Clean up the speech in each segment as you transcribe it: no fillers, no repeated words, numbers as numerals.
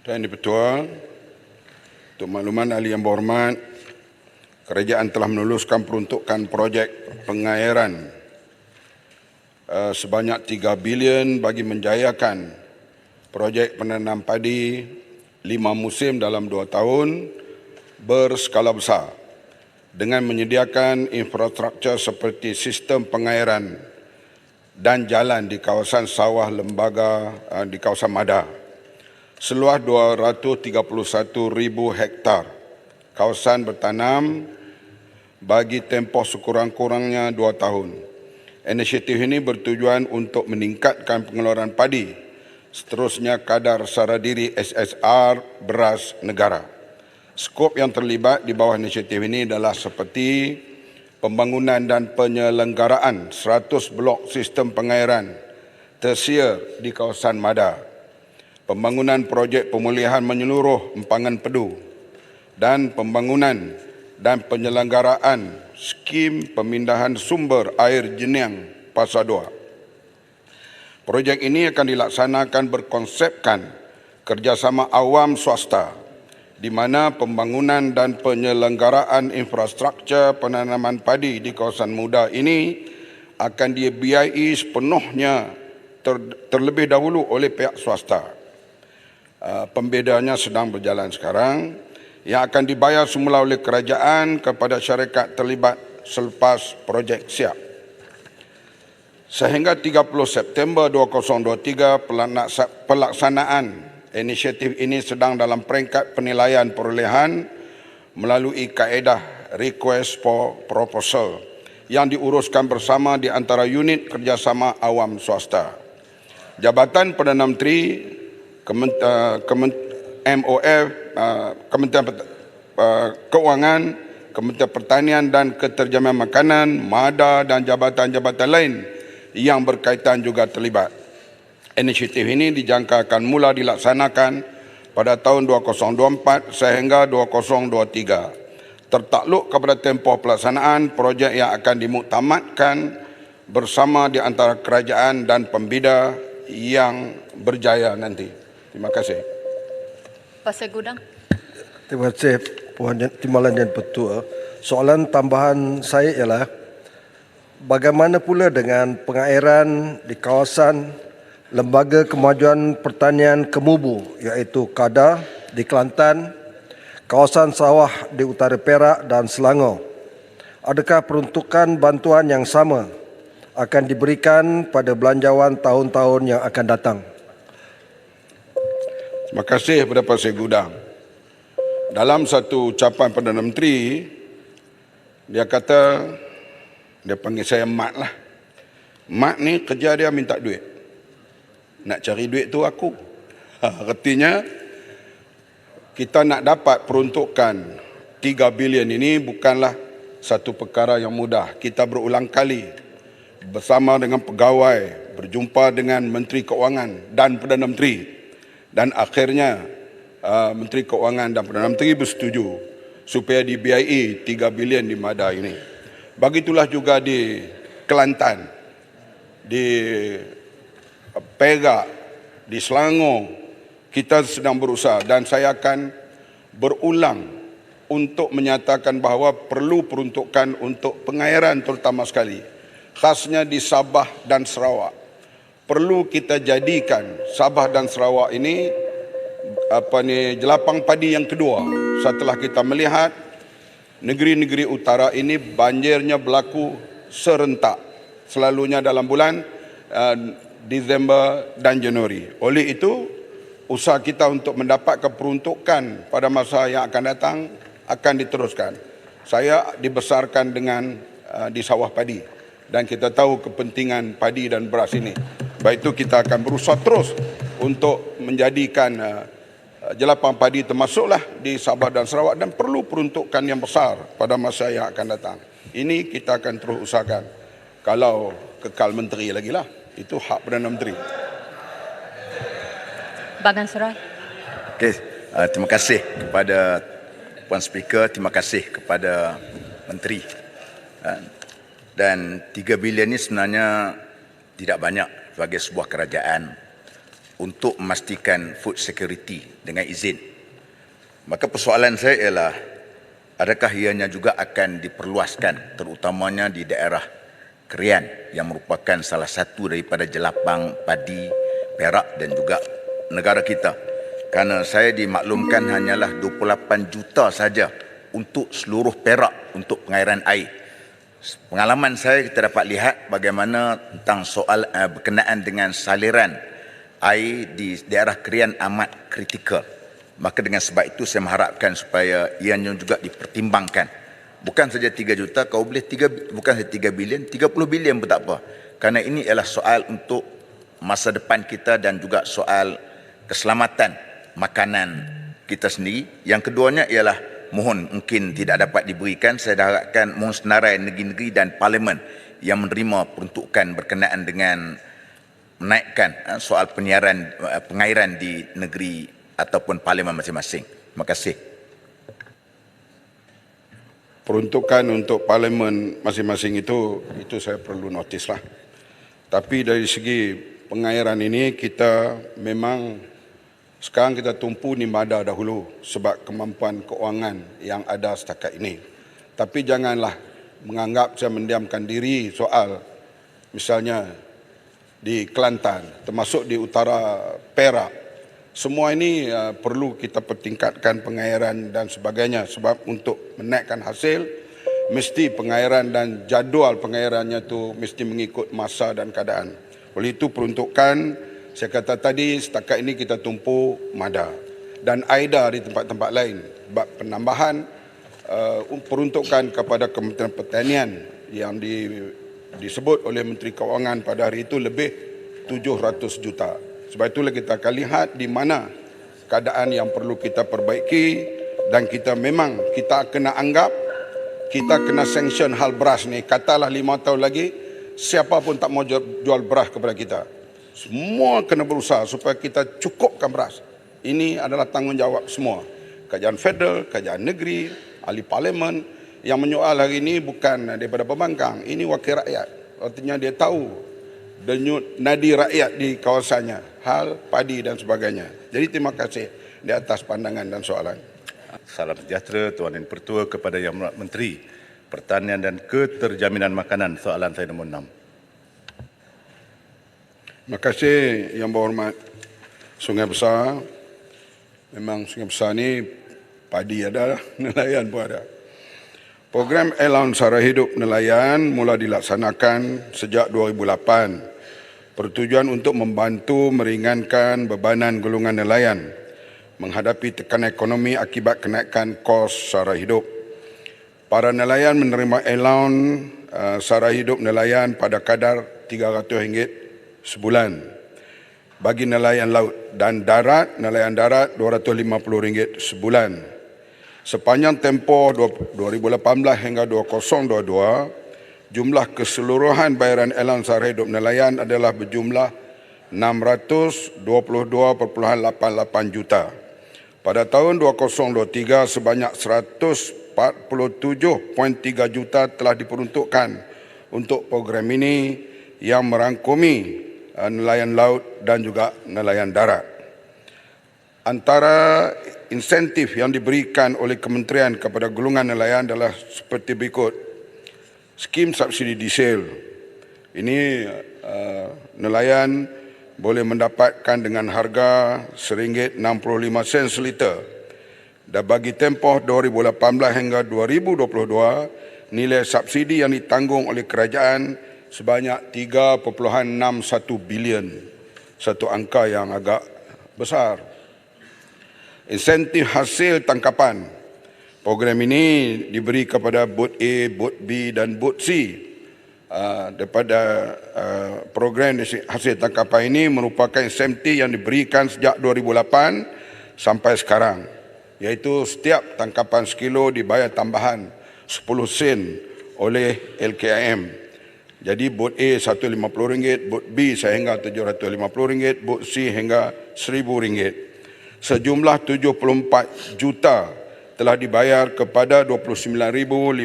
Tuan Di-Pertua, untuk makluman ahli yang berhormat, kerajaan telah meluluskan peruntukan projek pengairan sebanyak 3 bilion bagi menjayakan projek penanam padi 5 musim dalam 2 tahun berskala besar dengan menyediakan infrastruktur seperti sistem pengairan dan jalan di kawasan sawah lembaga di kawasan Mada seluas 231,000 hektar kawasan bertanam bagi tempoh sekurang-kurangnya 2 tahun. Inisiatif ini bertujuan untuk meningkatkan pengeluaran padi, seterusnya kadar sara diri SSR beras negara. Skop yang terlibat di bawah inisiatif ini adalah seperti pembangunan dan penyelenggaraan 100 blok sistem pengairan tersier di kawasan Mada, pembangunan projek pemulihan menyeluruh empangan pedu dan pembangunan dan penyelenggaraan skim pemindahan sumber air Jeniang Pasar 2. Projek ini akan dilaksanakan berkonsepkan kerjasama awam swasta di mana pembangunan dan penyelenggaraan infrastruktur penanaman padi di kawasan muda ini akan dibiayai sepenuhnya terlebih dahulu oleh pihak swasta. Pembedaannya sedang berjalan sekarang, yang akan dibayar semula oleh kerajaan kepada syarikat terlibat selepas projek siap. Sehingga 30 September 2023, pelaksanaan inisiatif ini sedang dalam peringkat penilaian perolehan melalui kaedah Request for Proposal yang diuruskan bersama di antara unit kerjasama awam swasta. Jabatan Perdana Menteri, MOF, Kementerian Keuangan, Kementerian Pertanian dan Keterjamian Makanan, MADA dan jabatan-jabatan lain yang berkaitan juga terlibat. Inisiatif ini dijangka akan mula dilaksanakan pada tahun 2024 sehingga 2023. Tertakluk kepada tempoh pelaksanaan projek yang akan dimuktamadkan bersama di antara kerajaan dan pembida yang berjaya nanti. Terima kasih. Pasal Gudang. Terima kasih Puan Timbalan dan Petua. Soalan tambahan saya ialah bagaimana pula dengan pengairan di kawasan Lembaga Kemajuan Pertanian Kemubu iaitu KADA di Kelantan, kawasan sawah di utara Perak dan Selangor. Adakah peruntukan bantuan yang sama akan diberikan pada belanjawan tahun-tahun yang akan datang? Terima kasih kepada Pasir Gudang. Dalam satu ucapan Perdana Menteri, dia kata, dia panggil saya Mat lah. Mat ni kerja dia minta duit. Nak cari duit tu aku. Artinya, kita nak dapat peruntukan 3 bilion ini bukanlah satu perkara yang mudah. Kita berulang kali bersama dengan pegawai, berjumpa dengan Menteri Keuangan dan Perdana Menteri. Dan akhirnya Menteri Keuangan dan Perdana Menteri bersetuju supaya dibiayai 3 bilion di Mada ini. Begitulah juga di Kelantan, di Perak, di Selangor, kita sedang berusaha dan saya akan berulang untuk menyatakan bahawa perlu peruntukan untuk pengairan terutama sekali, khasnya di Sabah dan Sarawak. Perlu kita jadikan Sabah dan Sarawak ini jelapang padi yang kedua setelah kita melihat negeri-negeri utara ini banjirnya berlaku serentak selalunya dalam bulan Disember dan Januari. Oleh itu, usaha kita untuk mendapatkan peruntukan pada masa yang akan datang akan diteruskan. Saya dibesarkan dengan di sawah padi dan kita tahu kepentingan padi dan beras ini. Baik itu kita akan berusaha terus untuk menjadikan jelapang padi termasuklah di Sabah dan Sarawak dan perlu peruntukan yang besar pada masa yang akan datang. Ini kita akan terus usahakan. Kalau kekal menteri lagi lah, itu hak Perdana Menteri. Bagan Serai. Okey, terima kasih kepada Puan Speaker, terima kasih kepada Menteri. Dan 3 bilion ini sebenarnya tidak banyak bagi sebuah kerajaan. untuk memastikan food security dengan izin. Maka persoalan saya ialah, adakah ianya juga akan diperluaskan terutamanya di daerah Krian yang merupakan salah satu daripada jelapang padi Perak dan juga negara kita. Kerana saya dimaklumkan hanyalah 28 juta saja untuk seluruh Perak untuk pengairan air. Pengalaman saya, kita dapat lihat bagaimana tentang soal berkenaan dengan saliran air di daerah Krian amat kritikal. Maka dengan sebab itu saya mengharapkan supaya ianya juga dipertimbangkan. Bukan saja 3 juta, kalau boleh bukan saja 3 bilion, 30 bilion pun tak apa. Kerana ini adalah soal untuk masa depan kita dan juga soal keselamatan makanan kita sendiri. Yang keduanya ialah mohon mungkin tidak dapat diberikan, saya dah harapkan mohon senarai negeri-negeri dan parlimen yang menerima peruntukan berkenaan dengan menaikkan soal pengairan di negeri ataupun parlimen masing-masing. Terima kasih. Peruntukan untuk parlimen masing-masing itu saya perlu notis lah. Tapi dari segi pengairan ini kita memang sekarang kita tumpu di MADA dahulu sebab kemampuan keuangan yang ada setakat ini. Tapi janganlah menganggap saya mendiamkan diri soal misalnya di Kelantan termasuk di utara Perak. Semua ini perlu kita pertingkatkan pengairan dan sebagainya sebab untuk menaikkan hasil mesti pengairan dan jadual pengairannya tu mesti mengikut masa dan keadaan. Oleh itu peruntukan saya kata tadi setakat ini kita tumpu MADA dan AIDA di tempat-tempat lain. Sebab penambahan peruntukan kepada Kementerian Pertanian yang disebut oleh Menteri Keuangan pada hari itu lebih 700 juta. Sebab itulah kita akan lihat di mana keadaan yang perlu kita perbaiki dan kita memang kita kena anggap kita kena sanction hal beras ni. Katalah 5 tahun lagi siapa pun tak mau jual beras kepada kita. Semua kena berusaha supaya kita cukupkan beras. Ini adalah tanggungjawab semua. Kerajaan federal, kerajaan negeri, ahli parlimen. Yang menyoal hari ini bukan daripada pembangkang. Ini wakil rakyat. Artinya dia tahu denyut nadi rakyat di kawasannya, hal padi dan sebagainya. Jadi terima kasih di atas pandangan dan soalan. Salam sejahtera Tuan Yang Pertua kepada Yang Berhormat Menteri Pertanian dan Keterjaminan Makanan. Soalan saya nombor 6. Terima kasih Yang Berhormat. Sungai Besar, memang Sungai Besar ni padi ada, nelayan pun ada. Program Allowance Sara Hidup Nelayan mula dilaksanakan sejak 2008. Bertujuan untuk membantu meringankan bebanan golongan nelayan menghadapi tekanan ekonomi akibat kenaikan kos sara hidup. Para nelayan menerima allowance sara hidup nelayan pada kadar RM300 sebulan. Bagi nelayan laut dan darat, nelayan darat RM250 sebulan. Sepanjang tempoh 2018 hingga 2022, jumlah keseluruhan bayaran allowance sara hidup nelayan adalah berjumlah 622.88 juta. Pada tahun 2023, sebanyak 147.3 juta telah diperuntukkan untuk program ini yang merangkumi nelayan laut dan juga nelayan darat. Antara insentif yang diberikan oleh kementerian kepada golongan nelayan adalah seperti berikut. Skim subsidi diesel. Ini nelayan boleh mendapatkan dengan harga RM1.65 seliter. Dan bagi tempoh 2018 hingga 2022, nilai subsidi yang ditanggung oleh kerajaan sebanyak 3.61 bilion. Satu angka yang agak besar. Insentif hasil tangkapan. Program ini diberi kepada Bot A, Bot B dan Bot C. Daripada program hasil tangkapan ini merupakan insentif yang diberikan sejak 2008 sampai sekarang. Iaitu setiap tangkapan sekilo dibayar tambahan 10 sen oleh LKIM. Jadi Bot A RM150, Bot B sehingga RM750, Bot C hingga RM1,000. Sejumlah 74 juta telah dibayar kepada 29,529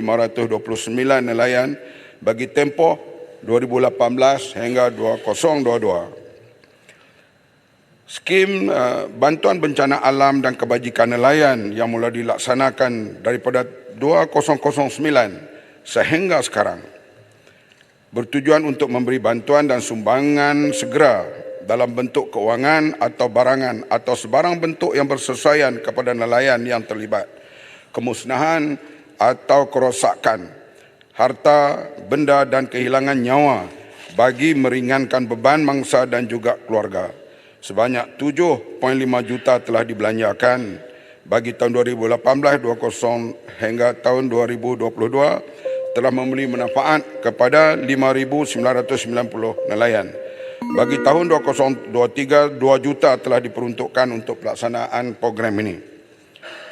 nelayan bagi tempoh 2018 hingga 2022. Skim bantuan bencana alam dan kebajikan nelayan yang mula dilaksanakan daripada 2009 sehingga sekarang bertujuan untuk memberi bantuan dan sumbangan segera dalam bentuk kewangan atau barangan atau sebarang bentuk yang bersesuaian kepada nelayan yang terlibat, kemusnahan atau kerosakan harta, benda dan kehilangan nyawa bagi meringankan beban mangsa dan juga keluarga. Sebanyak 7.5 juta telah dibelanjakan bagi tahun 2018-20 hingga tahun 2022 telah memberi manfaat kepada 5,990 nelayan. Bagi tahun 2023, 2 juta telah diperuntukkan untuk pelaksanaan program ini.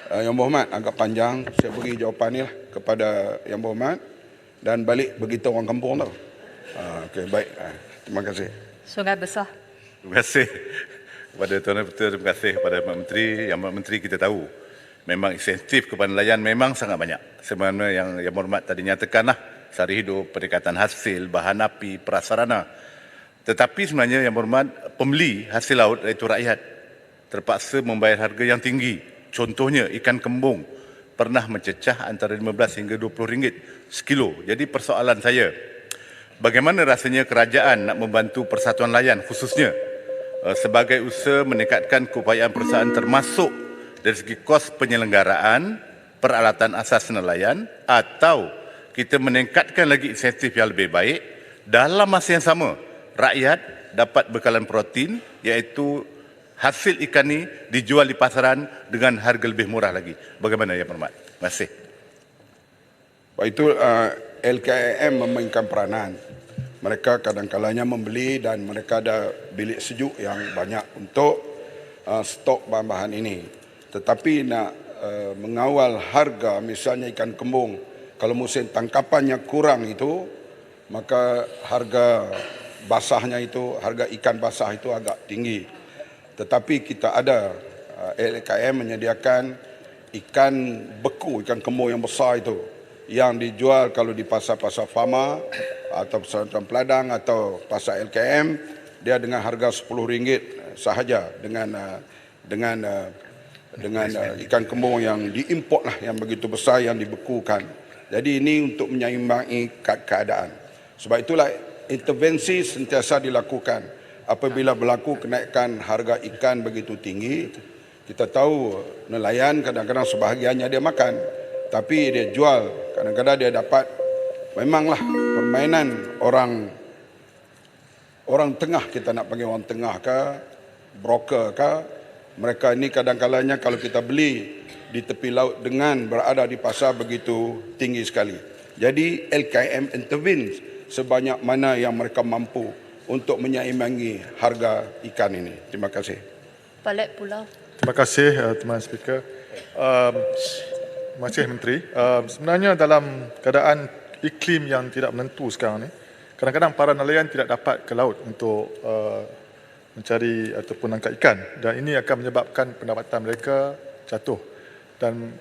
Yang Berhormat, agak panjang, saya beri jawapan ni lah kepada Yang Berhormat dan balik begitu orang kampung tau. Okey, baik. Terima kasih. Sungai Besar. Terima kasih kepada Tuan Rapporteur, terima kasih kepada Mak Menteri. Yang Mak Menteri kita tahu memang insentif kepada nelayan memang sangat banyak. Sebenarnya yang Berhormat tadi nyatakanlah sari hidup, pendekatan hasil, bahan api, prasarana. Tetapi sebenarnya yang Berhormat, pembeli hasil laut iaitu rakyat terpaksa membayar harga yang tinggi. Contohnya ikan kembung pernah mencecah antara 15 hingga 20 ringgit sekilo. Jadi persoalan saya, bagaimana rasanya kerajaan nak membantu persatuan nelayan khususnya sebagai usaha meningkatkan keupayaan perusahaan termasuk dari segi kos penyelenggaraan peralatan asas nelayan atau kita meningkatkan lagi insentif yang lebih baik dalam masa yang sama rakyat dapat bekalan protein iaitu hasil ikan ni dijual di pasaran dengan harga lebih murah lagi. Bagaimana Yang Berhormat? Terima kasih. Sebab itu LKIM memainkan peranan. Mereka kadang-kalanya membeli dan mereka ada bilik sejuk yang banyak untuk stok bahan-bahan ini. Tetapi nak mengawal harga, misalnya ikan kembung, kalau musim tangkapannya kurang itu, maka harga basahnya itu, harga ikan basah itu agak tinggi. Tetapi kita ada, LKIM menyediakan ikan beku, ikan kembung yang besar itu, yang dijual kalau di pasar-pasar Fama atau pasar Peladang atau pasar LKM, dia dengan harga RM10 sahaja dengan ikan kembung yang diimport lah, yang begitu besar, yang dibekukan. Jadi ini untuk menyeimbangi keadaan. Sebab itulah intervensi sentiasa dilakukan. Apabila berlaku kenaikan harga ikan begitu tinggi, kita tahu nelayan kadang-kadang sebahagiannya dia makan, tapi dia jual. Kadang-kadang dia dapat, memanglah permainan orang tengah, kita nak panggil orang tengah ke, broker ke, mereka ini kadang-kadangnya kalau kita beli di tepi laut dengan berada di pasar begitu tinggi sekali. Jadi LKIM intervene sebanyak mana yang mereka mampu untuk menyeimbangi harga ikan ini. Terima kasih. Balik Pulau. Terima kasih Tuan Speaker. Terima kasih Menteri. Sebenarnya dalam keadaan iklim yang tidak menentu sekarang ni, kadang-kadang para nelayan tidak dapat ke laut untuk mencari ataupun angkat ikan, dan ini akan menyebabkan pendapatan mereka jatuh. Dan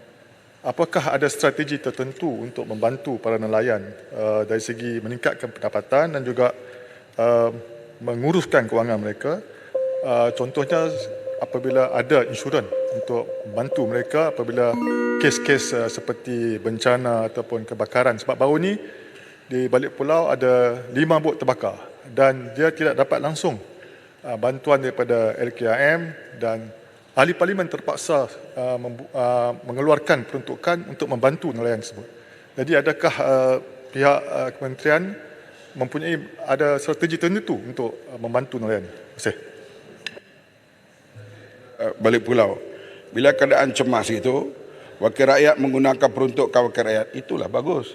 apakah ada strategi tertentu untuk membantu para nelayan dari segi meningkatkan pendapatan dan juga menguruskan kewangan mereka? Contohnya apabila ada insurans untuk membantu mereka apabila kes-kes seperti bencana ataupun kebakaran. Sebab baru ni di balik pulau ada 5 bot terbakar dan dia tidak dapat langsung bantuan daripada LKIM, dan ahli parlimen terpaksa mengeluarkan peruntukan untuk membantu nelayan tersebut. Jadi adakah pihak kementerian mempunyai ada strategi tertentu untuk membantu nelayan? Terima kasih. Balik pulau, bila keadaan cemas itu, wakil rakyat menggunakan peruntukan wakil rakyat, itulah bagus.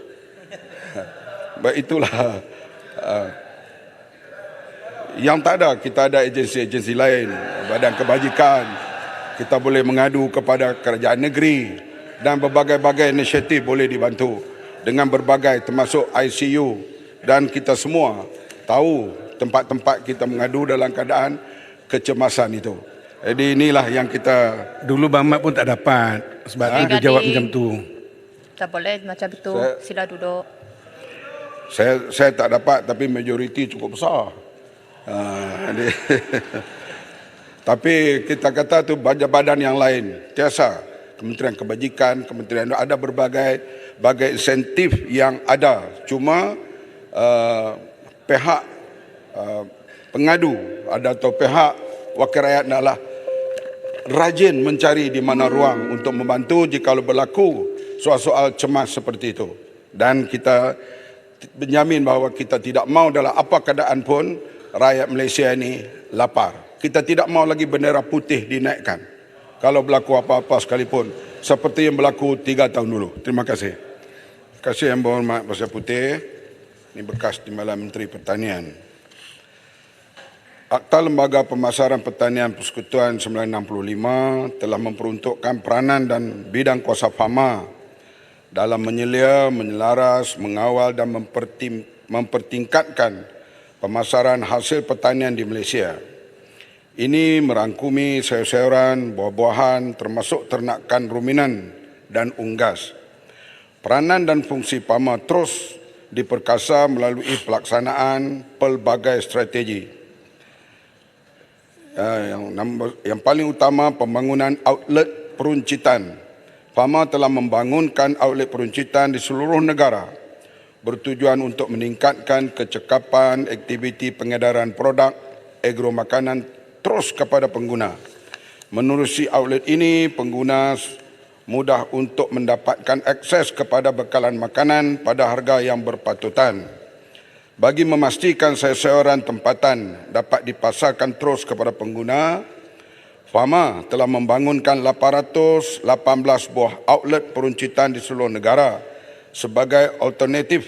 Itulah yang tak ada, kita ada agensi-agensi lain, badan kebajikan, kita boleh mengadu kepada kerajaan negeri dan berbagai-bagai inisiatif boleh dibantu dengan berbagai termasuk ICU, dan kita semua tahu tempat-tempat kita mengadu dalam keadaan kecemasan itu. Jadi inilah yang kita... Dulu Bang Mat pun tak dapat sebab dia jawab macam tu. Tak boleh macam itu. Sila duduk. Saya tak dapat, tapi majoriti cukup besar. Tapi kita kata tu badan-badan yang lain, tiasa Kementerian Kebajikan, Kementerian ada berbagai insentif yang ada. Cuma pihak pengadu atau pihak wakil rakyat adalah rajin mencari di mana ruang untuk membantu jika berlaku soal-soal cemas seperti itu. Dan kita menjamin bahawa kita tidak mahu dalam apa keadaan pun rakyat Malaysia ini lapar. Kita tidak mahu lagi bendera putih dinaikkan kalau berlaku apa-apa sekalipun, seperti yang berlaku 3 tahun dulu. Terima kasih. Terima kasih Yang Berhormat Pasir Putih. Ini bekas Timbalan Menteri Pertanian. Akta Lembaga Pemasaran Pertanian Persekutuan 1965 telah memperuntukkan peranan dan bidang kuasa fama dalam menyelia, menyelaras, mengawal dan mempertingkatkan pemasaran hasil pertanian di Malaysia. Ini merangkumi sayur-sayuran, buah-buahan termasuk ternakan ruminan dan unggas. Peranan dan fungsi PAMA terus diperkasa melalui pelaksanaan pelbagai strategi. Yang paling utama, pembangunan outlet peruncitan. PAMA telah membangunkan outlet peruncitan di seluruh negara bertujuan untuk meningkatkan kecekapan aktiviti pengedaran produk agromakanan terus kepada pengguna. Menerusi outlet ini, pengguna mudah untuk mendapatkan akses kepada bekalan makanan pada harga yang berpatutan. Bagi memastikan sayur-sayuran tempatan dapat dipasarkan terus kepada pengguna, FAMA telah membangunkan 818 buah outlet peruncitan di seluruh negara sebagai alternatif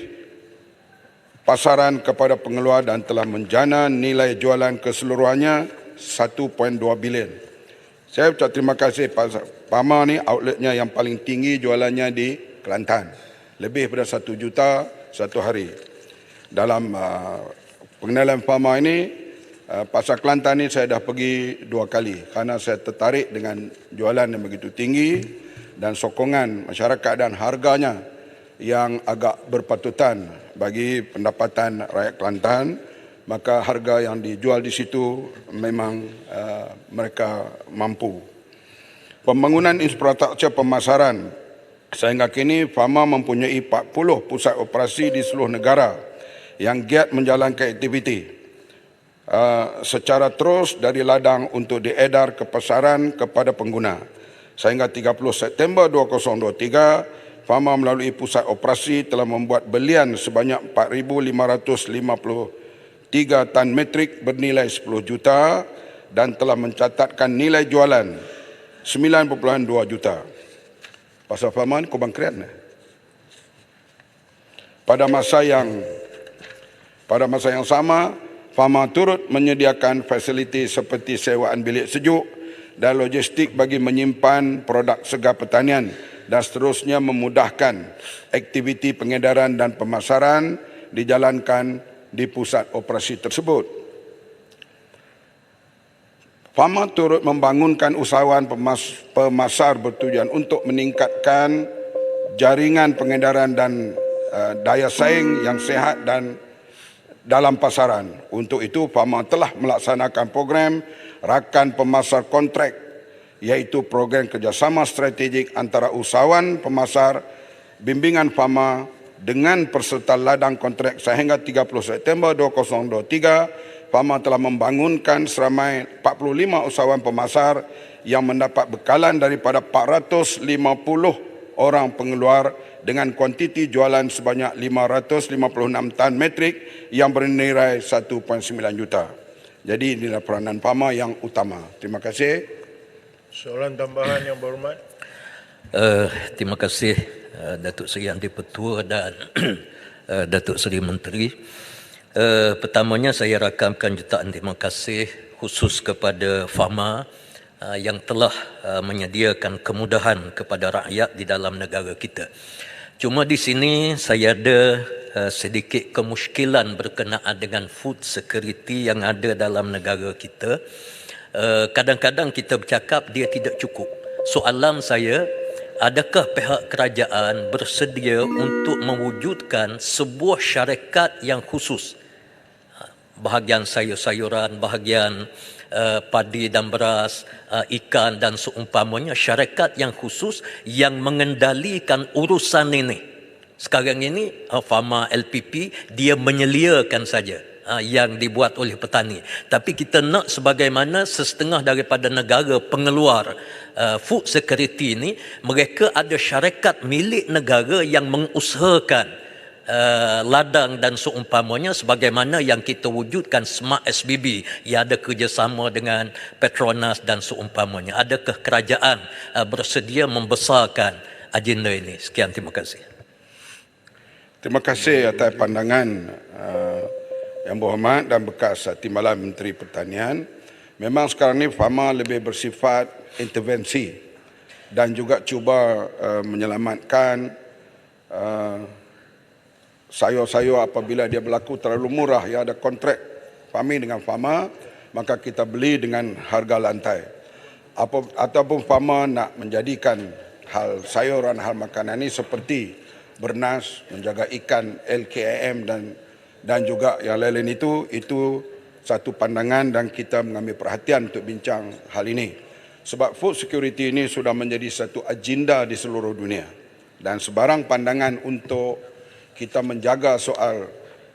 pasaran kepada pengeluar dan telah menjana nilai jualan keseluruhannya 1.2 bilion. Saya ucap terima kasih PAMA ni, outletnya yang paling tinggi jualannya di Kelantan. Lebih daripada 1 juta satu hari. Dalam pengenalan PAMA ini, Pasar Kelantan ni saya dah pergi 2 kali kerana saya tertarik dengan jualan yang begitu tinggi dan sokongan masyarakat dan harganya yang agak berpatutan bagi pendapatan rakyat Kelantan. Maka harga yang dijual di situ memang mereka mampu. Pembangunan infrastruktur pemasaran. Sehingga kini FAMA mempunyai 40 pusat operasi di seluruh negara yang giat menjalankan aktiviti secara terus dari ladang untuk diedar ke pasaran kepada pengguna. Sehingga 30 September 2023, FAMA melalui pusat operasi telah membuat belian sebanyak 4,553 tan metrik bernilai 10 juta dan telah mencatatkan nilai jualan 9.2 juta. Pasar FAMA ni kubang keren. Pada masa yang sama, FAMA turut menyediakan fasiliti seperti sewaan bilik sejuk dan logistik bagi menyimpan produk segar pertanian dan seterusnya memudahkan aktiviti pengedaran dan pemasaran dijalankan di pusat operasi tersebut. FAMA turut membangunkan usahawan pemasar bertujuan untuk meningkatkan jaringan pengedaran dan daya saing yang sihat dan dalam pasaran. Untuk itu, FAMA telah melaksanakan program rakan pemasar kontrak, iaitu program kerjasama strategik antara usahawan pemasar bimbingan FAMA dengan peserta ladang kontrak. Sehingga 30 September 2023, FAMA telah membangunkan seramai 45 usahawan pemasar yang mendapat bekalan daripada 450 orang pengeluar dengan kuantiti jualan sebanyak 556 tan metrik yang bernilai 1.9 juta. Jadi inilah peranan FAMA yang utama. Terima kasih. Soalan tambahan Yang Berhormat. Terima kasih Datuk Seri Anti Petua dan Datuk Seri Menteri. Pertamanya saya rakamkan jutaan terima kasih khusus kepada FAMA yang telah menyediakan kemudahan kepada rakyat di dalam negara kita. Cuma di sini saya ada sedikit kemusykilan berkenaan dengan food security yang ada dalam negara kita. Kadang-kadang kita bercakap dia tidak cukup. Soalan saya, adakah pihak kerajaan bersedia untuk mewujudkan sebuah syarikat yang khusus? Bahagian sayur-sayuran, bahagian padi dan beras, ikan dan seumpamanya, syarikat yang khusus yang mengendalikan urusan ini. Sekarang ini Pharma LPP dia menyeliakan saja yang dibuat oleh petani. Tapi kita nak sebagaimana setengah daripada negara pengeluar food security ini, mereka ada syarikat milik negara yang mengusahakan ladang dan seumpamanya sebagaimana yang kita wujudkan Smart SBB yang ada kerjasama dengan Petronas dan seumpamanya. Adakah kerajaan bersedia membesarkan agenda ini? Sekian, terima kasih. Terima kasih atas pandangan Yang Berhormat dan bekas Timbalan Menteri Pertanian. Memang sekarang ni Pharma lebih bersifat intervensi dan juga cuba menyelamatkan sayur-sayur apabila dia berlaku terlalu murah. Ya, ada kontrak kami dengan Pharma, maka kita beli dengan harga lantai. Ataupun Pharma nak menjadikan hal sayuran, hal makanan ini seperti bernas, menjaga ikan, LKAM dan juga yang lain-lain itu satu pandangan dan kita mengambil perhatian untuk bincang hal ini. Sebab food security ini sudah menjadi satu agenda di seluruh dunia. Dan sebarang pandangan untuk kita menjaga soal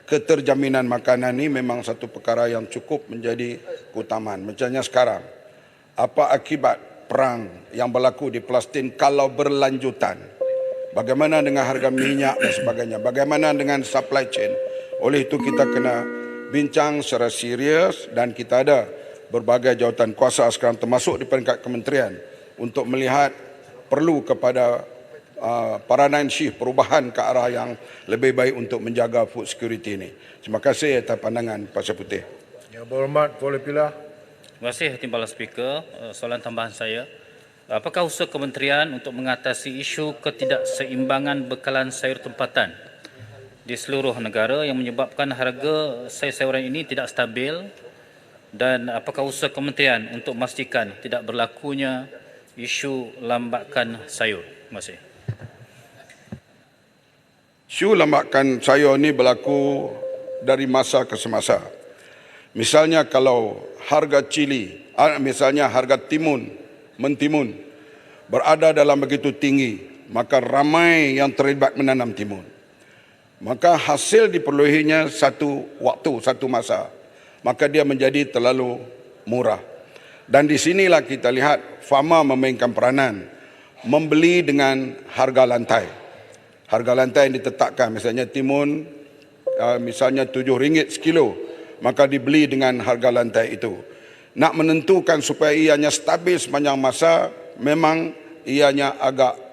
keterjaminan makanan ini memang satu perkara yang cukup menjadi keutamaan. Macamnya sekarang, apa akibat perang yang berlaku di Palestin kalau berlanjutan? Bagaimana dengan harga minyak dan sebagainya? Bagaimana dengan supply chain? Oleh itu kita kena bincang secara serius dan kita ada berbagai jawatan kuasa sekarang termasuk di peringkat kementerian untuk melihat perlu kepada paradigm shift, perubahan ke arah yang lebih baik untuk menjaga food security ini. Terima kasih atas pandangan Pasir Putih. Yang Berhormat Kuala Pilah. Terima kasih Timbalan Speaker. Soalan tambahan saya. Apakah usaha kementerian untuk mengatasi isu ketidakseimbangan bekalan sayur tempatan di seluruh negara yang menyebabkan harga sayur-sayuran ini tidak stabil, dan apakah usaha kementerian untuk memastikan tidak berlakunya isu lambakan sayur? Terima kasih. Isu lambakan sayur ini berlaku dari masa ke semasa. Misalnya kalau harga cili, misalnya harga mentimun berada dalam begitu tinggi, maka ramai yang terlibat menanam timun. Maka hasil diperolehinya satu waktu, satu masa, maka dia menjadi terlalu murah. Dan di sinilah kita lihat Pharma memainkan peranan, membeli dengan harga lantai. Harga lantai yang ditetapkan, misalnya timun, misalnya RM7 sekilo, maka dibeli dengan harga lantai itu. Nak menentukan supaya ianya stabil sepanjang masa, memang ianya agak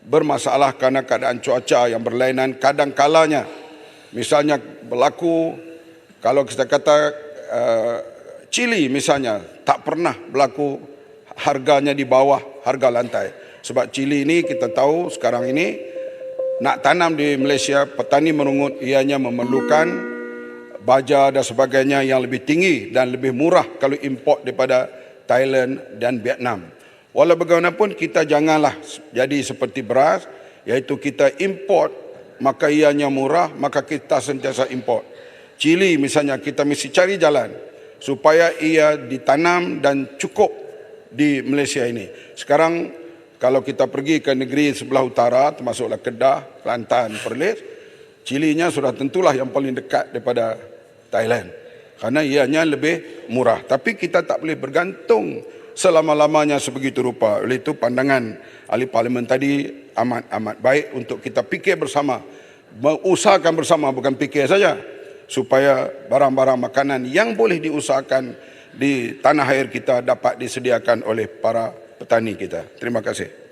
bermasalah kerana keadaan cuaca yang berlainan. Kadang-kalanya, misalnya berlaku, kalau kita kata cili misalnya, tak pernah berlaku harganya di bawah harga lantai. Sebab cili ini kita tahu sekarang ini, nak tanam di Malaysia, petani merungut ianya memerlukan baja dan sebagainya yang lebih tinggi dan lebih murah kalau import daripada Thailand dan Vietnam. Walau bagaimanapun kita janganlah jadi seperti beras, iaitu kita import maka ianya murah, maka kita sentiasa import. Cili misalnya kita mesti cari jalan supaya ia ditanam dan cukup di Malaysia ini. Sekarang kalau kita pergi ke negeri sebelah utara, termasuklah Kedah, Kelantan, Perlis, cilinya sudah tentulah yang paling dekat daripada Thailand, kerana ianya lebih murah. Tapi kita tak boleh bergantung selama-lamanya sebegitu rupa. Oleh itu pandangan ahli parlimen tadi amat baik untuk kita fikir bersama, mengusahakan bersama, bukan fikir saja, supaya barang-barang makanan yang boleh diusahakan di tanah air kita dapat disediakan oleh para petani kita. Terima kasih.